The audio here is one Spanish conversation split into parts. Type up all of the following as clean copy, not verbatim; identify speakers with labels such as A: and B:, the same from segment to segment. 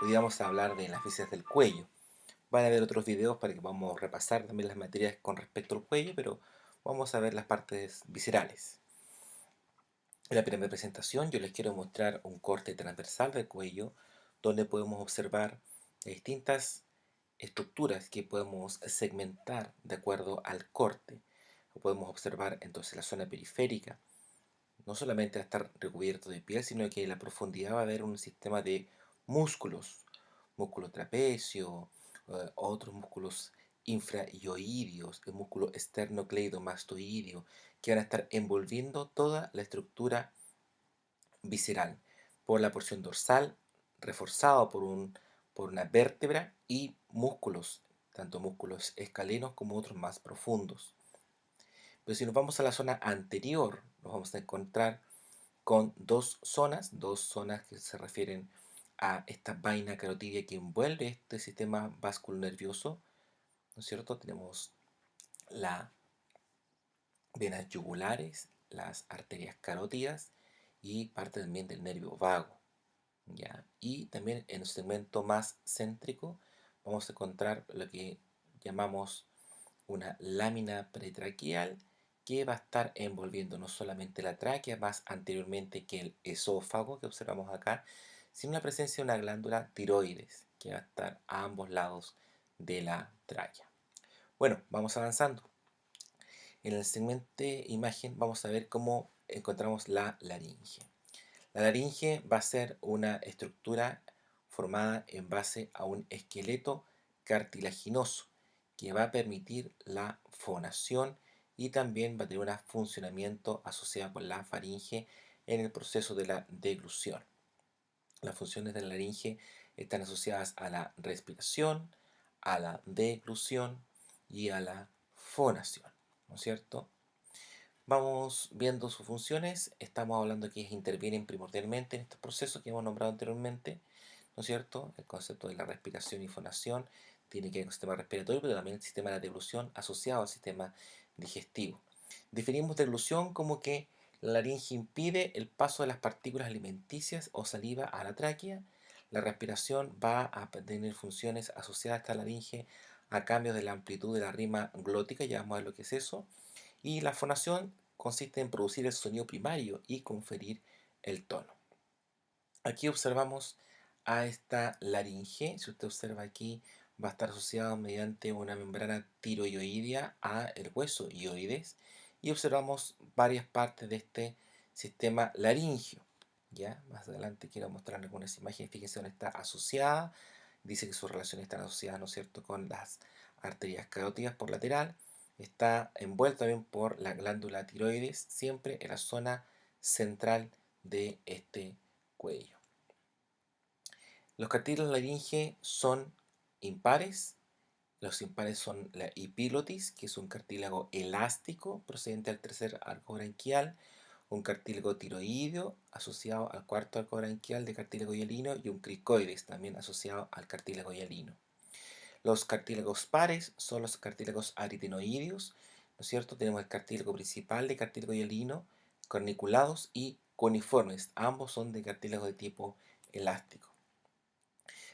A: Hoy vamos a hablar de las vísceras del cuello. Van a haber otros videos para que podamos repasar también las materias con respecto al cuello, pero vamos a ver las partes viscerales. En la primera presentación yo les quiero mostrar un corte transversal del cuello donde podemos observar distintas estructuras que podemos segmentar de acuerdo al corte. Podemos observar entonces la zona periférica. No solamente va a estar recubierto de piel, sino que en la profundidad va a haber un sistema de músculos, músculo trapecio, otros músculos infraioideos, el músculo esternocleidomastoideo, que van a estar envolviendo toda la estructura visceral por la porción dorsal, reforzado por una vértebra y músculos, tanto músculos escalenos como otros más profundos. Pero si nos vamos a la zona anterior, nos vamos a encontrar con dos zonas que se refieren a esta vaina carotidia que envuelve este sistema vasculonervioso, ¿no es cierto? Tenemos las venas yugulares, las arterias carótidas y parte también del nervio vago, ¿ya? Y también en el segmento más céntrico vamos a encontrar lo que llamamos una lámina pretraqueal que va a estar envolviendo no solamente la tráquea más anteriormente que el esófago que observamos acá, sino la presencia de una glándula tiroides que va a estar a ambos lados de la tráquea. Bueno, vamos avanzando. En la siguiente imagen vamos a ver cómo encontramos la laringe. La laringe va a ser una estructura formada en base a un esqueleto cartilaginoso que va a permitir la fonación y también va a tener un funcionamiento asociado con la faringe en el proceso de la deglución. Las funciones de la laringe están asociadas a la respiración, a la deglución y a la fonación, ¿no es cierto? Vamos viendo sus funciones. Estamos hablando que intervienen primordialmente en estos procesos que hemos nombrado anteriormente, ¿no es cierto? El concepto de la respiración y fonación tiene que ver con el sistema respiratorio, pero también el sistema de deglución asociado al sistema digestivo. Definimos deglución como que la laringe impide el paso de las partículas alimenticias o saliva a la tráquea. La respiración va a tener funciones asociadas a esta laringe a cambios de la amplitud de la rima glótica, ya vamos a ver lo que es eso. Y la fonación consiste en producir el sonido primario y conferir el tono. Aquí observamos a esta laringe. Si usted observa aquí, va a estar asociado mediante una membrana tiroidea a el hueso ioides. Y observamos varias partes de este sistema laringio. ¿Ya? Más adelante quiero mostrar algunas imágenes. Fíjense dónde está asociada. Dice que sus relaciones están asociadas, ¿no es cierto?, con las arterias carótidas por lateral. Está envuelto también por la glándula tiroides, siempre en la zona central de este cuello. Los cartílagos laringe son impares. Los impares son la epiglotis, que es un cartílago elástico procedente del tercer arco branquial, un cartílago tiroideo asociado al cuarto arco branquial de cartílago hialino y un cricoides también asociado al cartílago hialino. Los cartílagos pares son los cartílagos aritenoideos, ¿no es cierto? Tenemos el cartílago principal de cartílago hialino, corniculados y coniformes. Ambos son de cartílago de tipo elástico.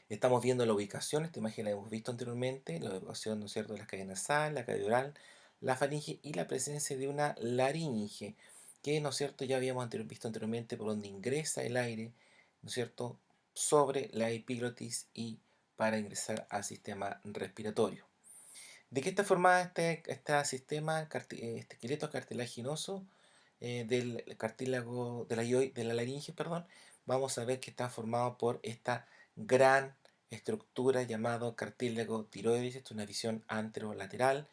A: Estamos viendo la ubicación, esta imagen la hemos visto anteriormente, la ubicación, ¿no es cierto?, de la cavidad nasal, la cavidad oral, la faringe y la presencia de una laringe, que, ¿no es cierto?, ya habíamos visto anteriormente por donde ingresa el aire, ¿no es cierto?, sobre la epiglotis y para ingresar al sistema respiratorio. ¿De qué está formada este sistema, este esqueleto cartilaginoso del cartílago de la laringe, perdón? Vamos a ver que está formado por esta gran estructura llamado cartílago tiroides. Esta es una visión anterolateral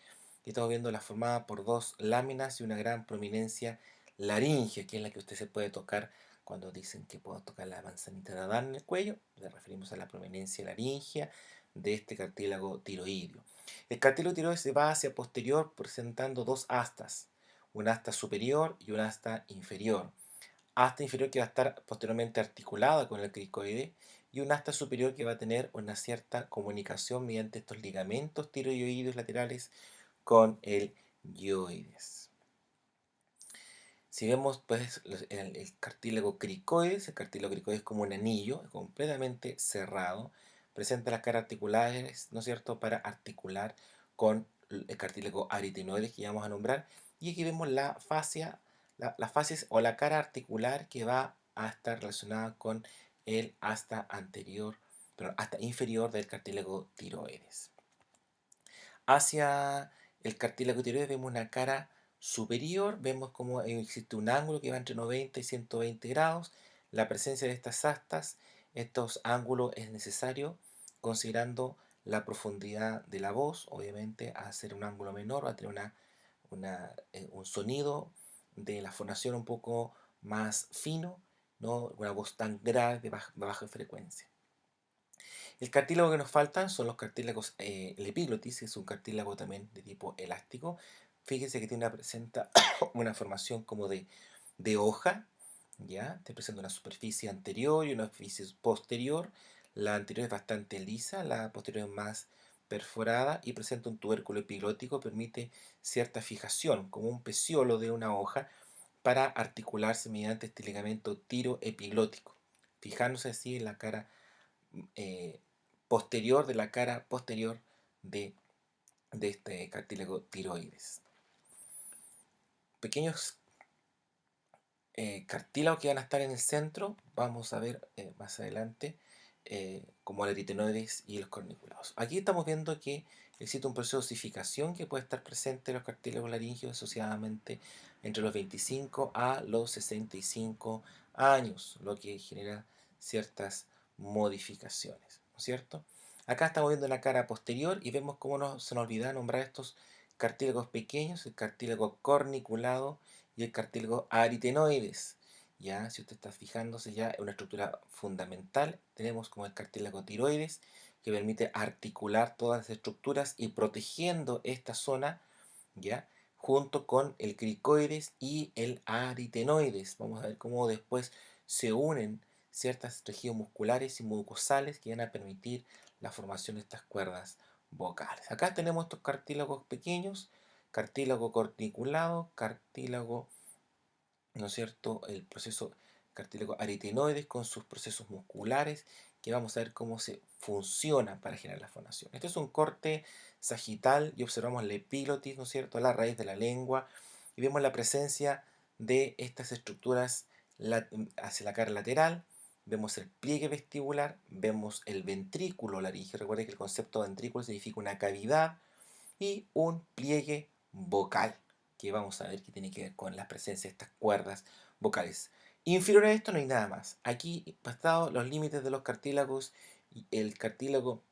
A: y estamos viendo la formada por dos láminas y una gran prominencia laringe, que es la que usted se puede tocar cuando dicen que puedo tocar la manzanita de Adán en el cuello. Nos referimos a la prominencia laringea de este cartílago tiroideo. El cartílago tiroides se va hacia posterior presentando dos astas, un asta superior y un asta inferior. Asta inferior que va a estar posteriormente articulada con el cricoide y un asta superior que va a tener una cierta comunicación mediante estos ligamentos tiroideos laterales con el yoides. Si vemos pues el cartílago cricoides, el cartílago cricoides es como un anillo completamente cerrado, presenta las caras articulares, ¿no es cierto?, para articular con el cartílago aritenoides que ya vamos a nombrar. Y aquí vemos la fascia, la facies o la cara articular que va a estar relacionada con el asta anterior, pero asta inferior del cartílago tiroides. Hacia el cartílago tiroides vemos una cara superior, vemos cómo existe un ángulo que va entre 90 y 120 grados. La presencia de estas astas, estos ángulos es necesario considerando la profundidad de la voz. Obviamente, al ser un ángulo menor va a tener un sonido de la fonación un poco más fino, no una voz tan grave de baja frecuencia. El cartílago que nos faltan son los cartílagos, el epiglotis, es un cartílago también de tipo elástico. Fíjense que presenta una formación como de hoja, ¿ya? Te presenta una superficie anterior y una superficie posterior. La anterior es bastante lisa, la posterior es más perforada y presenta un tubérculo epiglótico, permite cierta fijación, como un peciolo de una hoja, para articularse mediante este ligamento tiroepiglótico, fijándose así en la cara eh, posterior de la cara posterior de, de este cartílago tiroides. Pequeños cartílagos que van a estar en el centro, vamos a ver más adelante, como el aritenoides y los corniculados. Aquí estamos viendo que existe un proceso de osificación que puede estar presente en los cartílagos laringeos asociadamente entre los 25 a los 65 años, lo que genera ciertas modificaciones, ¿no es cierto? Acá estamos viendo la cara posterior y vemos cómo se nos olvida nombrar estos cartílagos pequeños, el cartílago corniculado y el cartílago aritenoides. Ya, si usted está fijándose ya en una estructura fundamental, tenemos como el cartílago tiroides, que permite articular todas las estructuras y protegiendo esta zona, ya, junto con el cricoides y el aritenoides. Vamos a ver cómo después se unen ciertos tejidos musculares y mucosales que van a permitir la formación de estas cuerdas vocales. Acá tenemos estos cartílagos pequeños, cartílago corticulado, cartílago, ¿no es cierto?, el proceso cartílago aritenoides con sus procesos musculares, que vamos a ver cómo se funciona para generar la fonación. Este es un corte sagital y observamos la epiglotis, ¿no es cierto?, la raíz de la lengua, y vemos la presencia de estas estructuras hacia la cara lateral. Vemos el pliegue vestibular, vemos el ventrículo laríngeo. Recuerden que el concepto de ventrículo significa una cavidad, y un pliegue vocal, que vamos a ver que tiene que ver con la presencia de estas cuerdas vocales. Inferior a esto no hay nada más. Aquí, pasados los límites de los cartílagos, el cartílago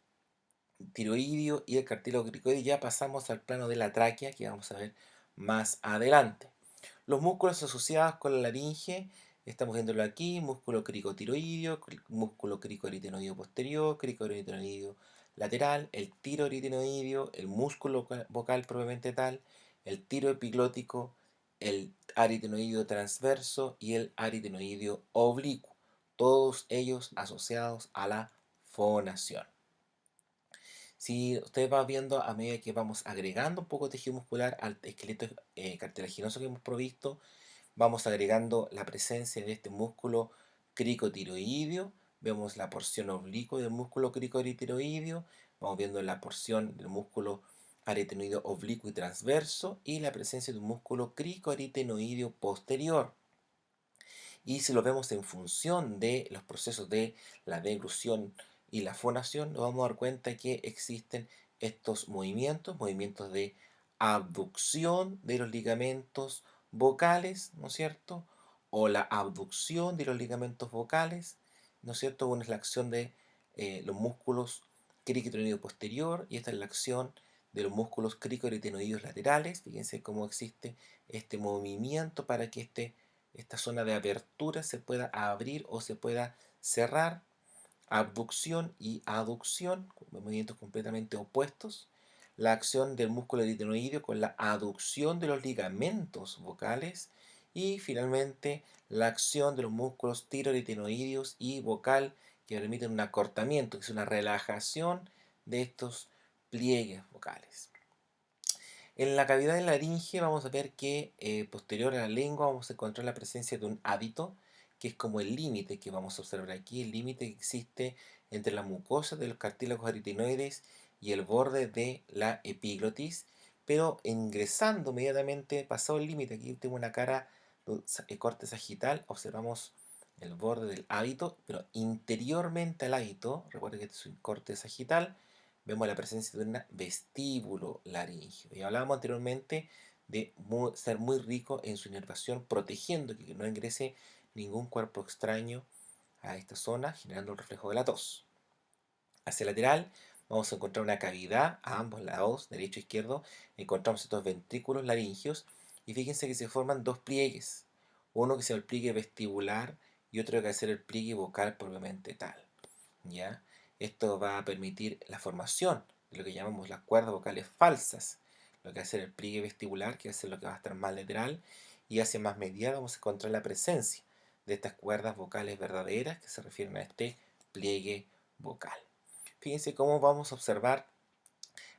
A: tiroideo y el cartílago cricoide, ya pasamos al plano de la tráquea, que vamos a ver más adelante. Los músculos asociados con la laringe, estamos viéndolo aquí: músculo cricotiroideo, músculo cricoaritenoideo posterior, cricoaritenoideo lateral, el tiroaritenoideo, el músculo vocal propiamente tal, el tiroepiglótico, el aritenoideo transverso y el aritenoideo oblicuo, todos ellos asociados a la fonación. Si usted va viendo a medida que vamos agregando un poco de tejido muscular al esqueleto cartilaginoso que hemos provisto, vamos agregando la presencia de este músculo cricotiroideo, vemos la porción oblicua del músculo cricotiroideo, vamos viendo la porción del músculo aritenoideo oblicuo y transverso y la presencia de un músculo cricoaritenoideo posterior. Y si lo vemos en función de los procesos de la deglución y la fonación, nos vamos a dar cuenta que existen estos movimientos de abducción de los ligamentos vocales, ¿no es cierto? O la abducción de los ligamentos vocales, ¿no es cierto? Una es la acción de los músculos cricoaritenoideo posterior y esta es la acción de los músculos cricoaritenoideos laterales. Fíjense cómo existe este movimiento para que esta zona de apertura se pueda abrir o se pueda cerrar. Abducción y aducción, movimientos completamente opuestos. La acción del músculo aritenoideo con la aducción de los ligamentos vocales. Y finalmente la acción de los músculos tiroaritenoideos y vocal, que permiten un acortamiento, que es una relajación de estos pliegues vocales. En la cavidad de la laringe vamos a ver que posterior a la lengua vamos a encontrar la presencia de un hábito, que es como el límite que vamos a observar aquí, el límite que existe entre la mucosa de los cartílagos aritenoides y el borde de la epiglotis, pero ingresando inmediatamente, pasado el límite, aquí tengo una cara de corte sagital, observamos el borde del hábito, pero interiormente al hábito, recuerden que este es un corte sagital, vemos la presencia de un vestíbulo laríngeo. Y hablábamos anteriormente de ser muy rico en su inervación, protegiendo que no ingrese ningún cuerpo extraño a esta zona, generando el reflejo de la tos. Hacia el lateral vamos a encontrar una cavidad a ambos lados, derecho e izquierdo, encontramos estos ventrículos laringeos y fíjense que se forman dos pliegues, uno que sea el pliegue vestibular y otro que va a ser el pliegue vocal propiamente tal. ¿Ya? Esto va a permitir la formación de lo que llamamos las cuerdas vocales falsas, lo que va a ser el pliegue vestibular, que va a ser lo que va a estar más lateral, y hacia más medial vamos a encontrar la presencia de estas cuerdas vocales verdaderas que se refieren a este pliegue vocal. Fíjense cómo vamos a observar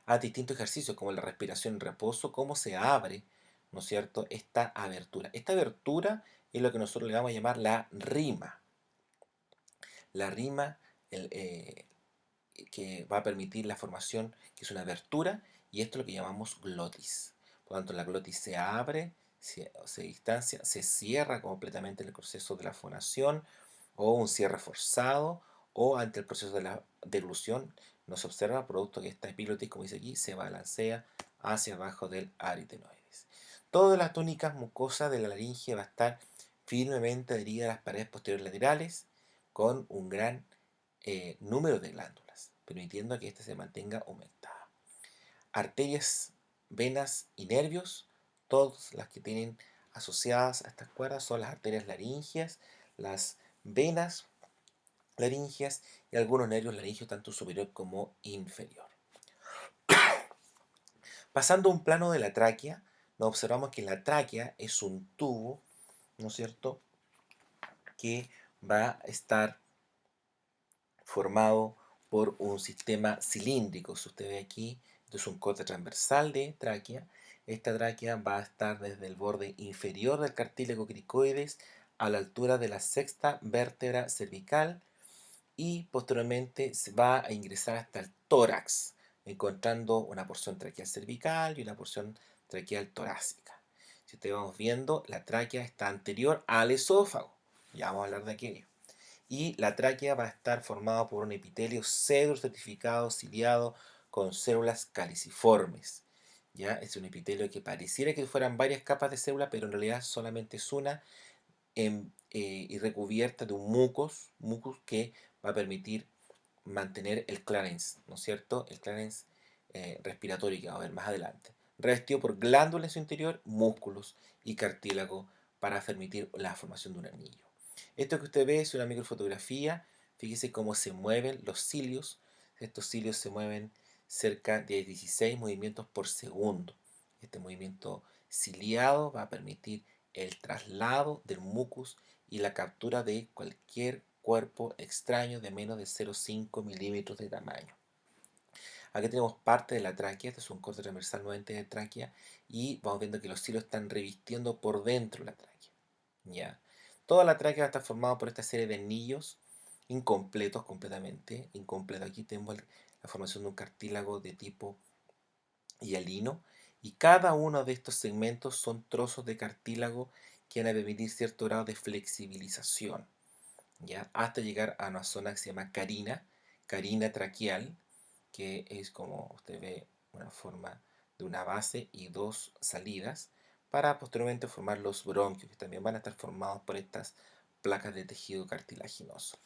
A: a distintos ejercicios, como la respiración en reposo, cómo se abre, ¿no es cierto?, esta abertura. Esta abertura es lo que nosotros le vamos a llamar la rima. La rima que va a permitir la formación, que es una abertura, y esto es lo que llamamos glotis. Por lo tanto, la glotis se abre, se distancia, se cierra completamente en el proceso de la fonación, o un cierre forzado, o ante el proceso de la deglución, nos observa, producto que esta epiglotis, como dice aquí, se balancea hacia abajo del aritenoides. Todas las túnicas mucosas de la laringe va a estar firmemente adherida a las paredes posteriores laterales, con un gran número de glándulas, permitiendo que ésta se mantenga aumentada. Arterias, venas y nervios, todas las que tienen asociadas a estas cuerdas son las arterias laringeas, las venas laringeas y algunos nervios laringeos tanto superior como inferior. Pasando a un plano de la tráquea, nos observamos que la tráquea es un tubo, ¿no es cierto?, que va a estar formado por un sistema cilíndrico. Si usted ve aquí, esto es un corte transversal de tráquea. Esta tráquea va a estar desde el borde inferior del cartílago cricoides a la altura de la sexta vértebra cervical y posteriormente se va a ingresar hasta el tórax, encontrando una porción traqueal cervical y una porción traqueal torácica. Si ustedes vamos viendo, la tráquea está anterior al esófago. Ya vamos a hablar de aquello. Y la tráquea va a estar formada por un epitelio pseudo-estratificado, ciliado, con células caliciformes. ¿Ya? Es un epitelio que pareciera que fueran varias capas de célula, pero en realidad solamente es una, y recubierta de un mucus que va a permitir mantener el clarence, ¿no es cierto? El clarence respiratorio, que vamos a ver más adelante. Revestido por glándulas en su interior, músculos y cartílago para permitir la formación de un anillo. Esto que usted ve es una microfotografía. Fíjese cómo se mueven los cilios. Estos cilios se mueven cerca de 16 movimientos por segundo. Este movimiento ciliado va a permitir el traslado del mucus y la captura de cualquier cuerpo extraño de menos de 0,5 milímetros de tamaño. Aquí tenemos parte de la tráquea, este es un corte transversal nuevamente de tráquea, y vamos viendo que los cilios están revistiendo por dentro la tráquea. ¿Ya? Toda la tráquea está formada por esta serie de anillos incompletos, completamente incompletos. Aquí tenemos la formación de un cartílago de tipo hialino, y cada uno de estos segmentos son trozos de cartílago que van a permitir cierto grado de flexibilización, ¿ya? Hasta llegar a una zona que se llama carina traqueal, que es como usted ve una forma de una base y dos salidas, para posteriormente formar los bronquios, que también van a estar formados por estas placas de tejido cartilaginoso.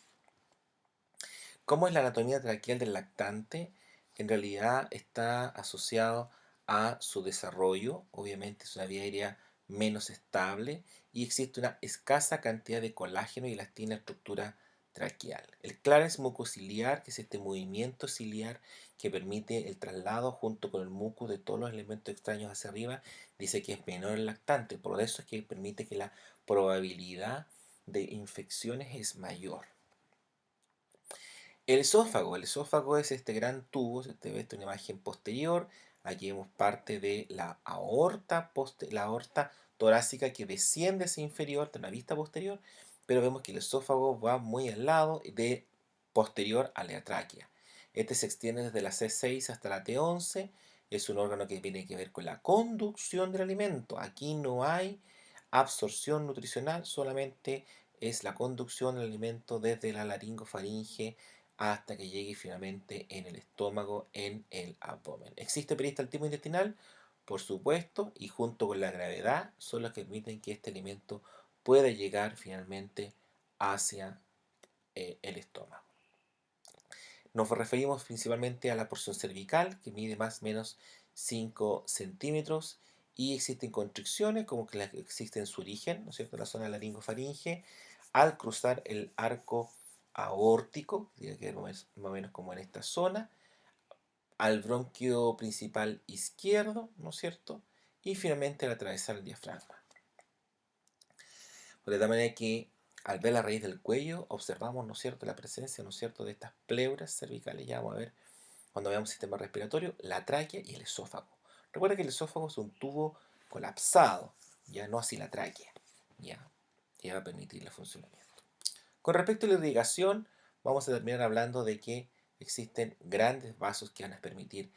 A: ¿Cómo es la anatomía traqueal del lactante? En realidad está asociado a su desarrollo, obviamente es una vía aérea menos estable y existe una escasa cantidad de colágeno y elastina en la estructura traqueal. El clarence mucociliar, que es este movimiento ciliar que permite el traslado junto con el mucus de todos los elementos extraños hacia arriba, dice que es menor en el lactante, por eso es que permite que la probabilidad de infecciones es mayor. El esófago es este gran tubo, si usted ve esta una imagen posterior, aquí vemos parte de la aorta, la aorta torácica que desciende hacia inferior, de una vista posterior, pero vemos que el esófago va muy al lado, posterior a la tráquea. Este se extiende desde la C6 hasta la T11. Es un órgano que tiene que ver con la conducción del alimento. Aquí no hay absorción nutricional, solamente es la conducción del alimento desde la laringofaringe hasta que llegue finalmente en el estómago, en el abdomen. ¿Existe peristaltismo intestinal? Por supuesto, y junto con la gravedad son los que permiten que este alimento pueda llegar finalmente hacia el estómago. Nos referimos principalmente a la porción cervical, que mide más o menos 5 centímetros, y existen constricciones, como que las que existen en su origen, ¿no es cierto?, en la zona laringofaringe, al cruzar el arco aórtico, tiene que ver más o menos como en esta zona, al bronquio principal izquierdo, ¿no es cierto?, y finalmente al atravesar el diafragma. De tal manera que al ver la raíz del cuello observamos, ¿no es cierto?, la presencia, ¿no es cierto?, de estas pleuras cervicales. Ya vamos a ver cuando veamos el sistema respiratorio, la tráquea y el esófago. Recuerda que el esófago es un tubo colapsado, ya no así la tráquea, ya, que va a permitir el funcionamiento. Con respecto a la irrigación, vamos a terminar hablando de que existen grandes vasos que van a permitir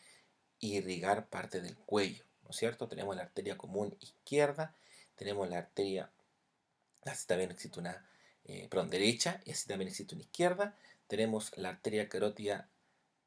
A: irrigar parte del cuello, ¿no es cierto? Tenemos la arteria común izquierda, tenemos la arteria, así también existe una, derecha, y así también existe una izquierda, tenemos la arteria carótida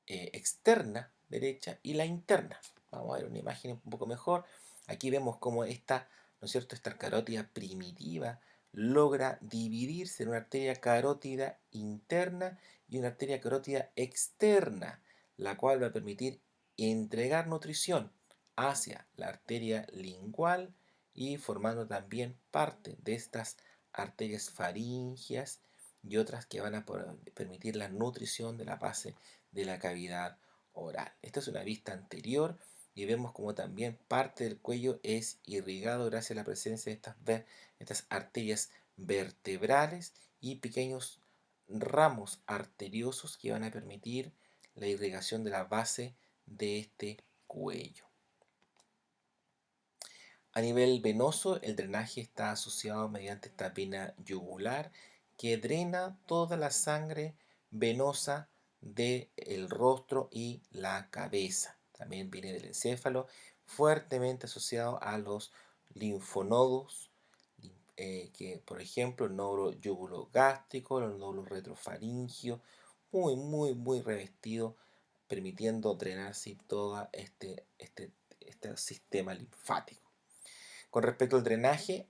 A: externa derecha y la interna. Vamos a ver una imagen un poco mejor. Aquí vemos cómo esta, ¿no es cierto?, esta carótida primitiva logra dividirse en una arteria carótida interna y una arteria carótida externa, la cual va a permitir entregar nutrición hacia la arteria lingual y formando también parte de estas arterias faringias y otras que van a permitir la nutrición de la base de la cavidad oral. Esta es una vista anterior y vemos como también parte del cuello es irrigado gracias a la presencia de estas arterias vertebrales y pequeños ramos arteriosos que van a permitir la irrigación de la base de este cuello. A nivel venoso, el drenaje está asociado mediante esta vena yugular que drena toda la sangre venosa del rostro y la cabeza. También viene del encéfalo, fuertemente asociado a los linfonodos, que por ejemplo el nódulo yugulogástrico, los nódulos retrofaringios, muy revestido, permitiendo drenar así todo este sistema linfático. Con respecto al drenaje,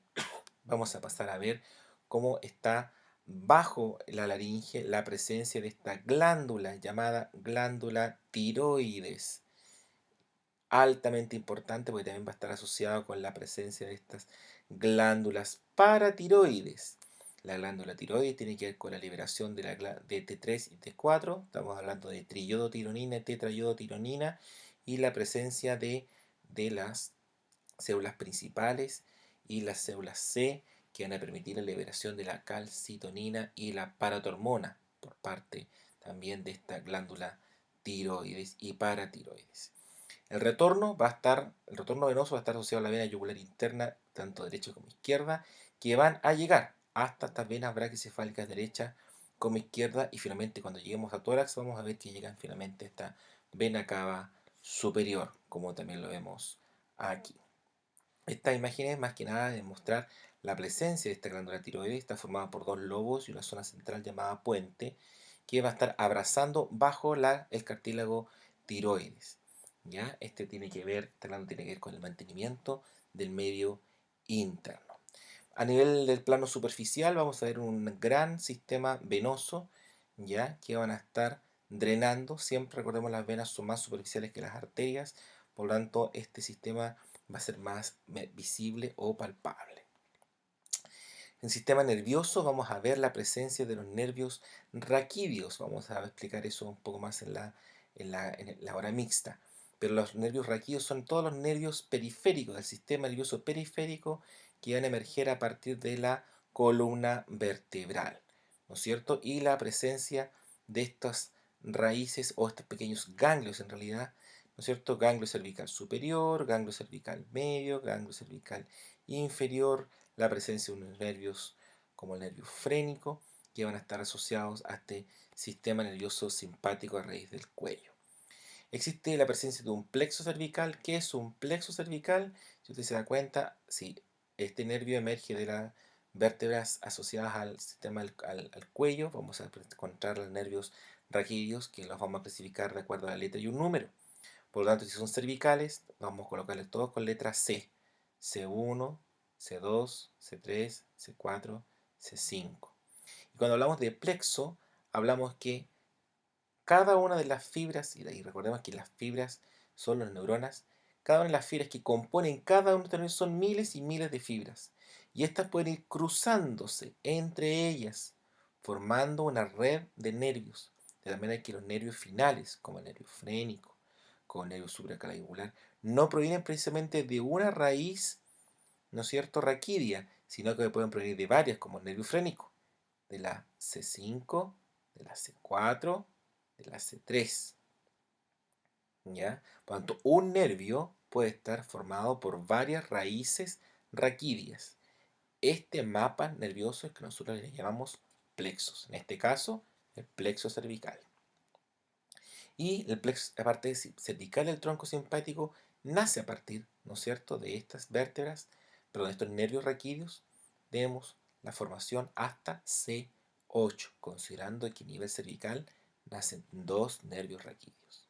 A: vamos a pasar a ver cómo está bajo la laringe la presencia de esta glándula llamada glándula tiroides. Altamente importante porque también va a estar asociado con la presencia de estas glándulas paratiroides. La glándula tiroides tiene que ver con la liberación de T3 y T4. Estamos hablando de triiodotironina y tetraiodotironina y la presencia de las células principales y las células C que van a permitir la liberación de la calcitonina y la paratormona por parte también de esta glándula tiroides y paratiroides. El retorno venoso va a estar asociado a la vena yugular interna, tanto derecha como izquierda, que van a llegar hasta estas venas braquicefálicas derecha como izquierda, y finalmente cuando lleguemos a tórax vamos a ver que llegan finalmente a esta vena cava superior, como también lo vemos aquí. Esta imagen es más que nada de mostrar la presencia de esta glándula tiroides. Está formada por dos lobos y una zona central llamada puente que va a estar abrazando bajo el cartílago tiroides. ¿Ya? Esta glándula tiene que ver con el mantenimiento del medio interno. A nivel del plano superficial vamos a ver un gran sistema venoso, ¿ya?, que van a estar drenando. Siempre recordemos, las venas son más superficiales que las arterias, por lo tanto este sistema va a ser más visible o palpable. En el sistema nervioso vamos a ver la presencia de los nervios raquídeos. Vamos a explicar eso un poco más en la hora mixta. Pero los nervios raquídeos son todos los nervios periféricos del sistema nervioso periférico que van a emerger a partir de la columna vertebral, ¿no es cierto? Y la presencia de estas raíces o estos pequeños ganglios en realidad, ¿no es cierto? Ganglio cervical superior, ganglio cervical medio, ganglio cervical inferior, la presencia de unos nervios como el nervio frénico que van a estar asociados a este sistema nervioso simpático a raíz del cuello. Existe la presencia de un plexo cervical. ¿Qué es un plexo cervical? Si usted se da cuenta, si este nervio emerge de las vértebras asociadas al sistema al cuello, vamos a encontrar los nervios raquídeos que los vamos a clasificar de acuerdo a la letra y un número. Por lo tanto, si son cervicales, vamos a colocarles todos con letra C. C1, C2, C3, C4, C5. Y cuando hablamos de plexo, hablamos que cada una de las fibras, y recordemos que las fibras son las neuronas, cada una de las fibras que componen cada uno de los son miles y miles de fibras. Y estas pueden ir cruzándose entre ellas, formando una red de nervios. De la manera que los nervios finales, como el nervio frénico, como el nervio supraclavicular, no provienen precisamente de una raíz, ¿no es cierto?, raquídea, sino que pueden provenir de varias, como el nervio frénico, de la C5, de la C4, de la C3. ¿Ya? Por lo tanto, un nervio puede estar formado por varias raíces raquídeas. Este mapa nervioso es que nosotros le llamamos plexos. En este caso, el plexo cervical. Y el plexo, la parte cervical del tronco simpático, nace a partir, ¿no es cierto?, de estas vértebras, pero de estos nervios raquídeos, vemos la formación hasta C8, considerando que a nivel cervical nacen dos nervios raquídeos.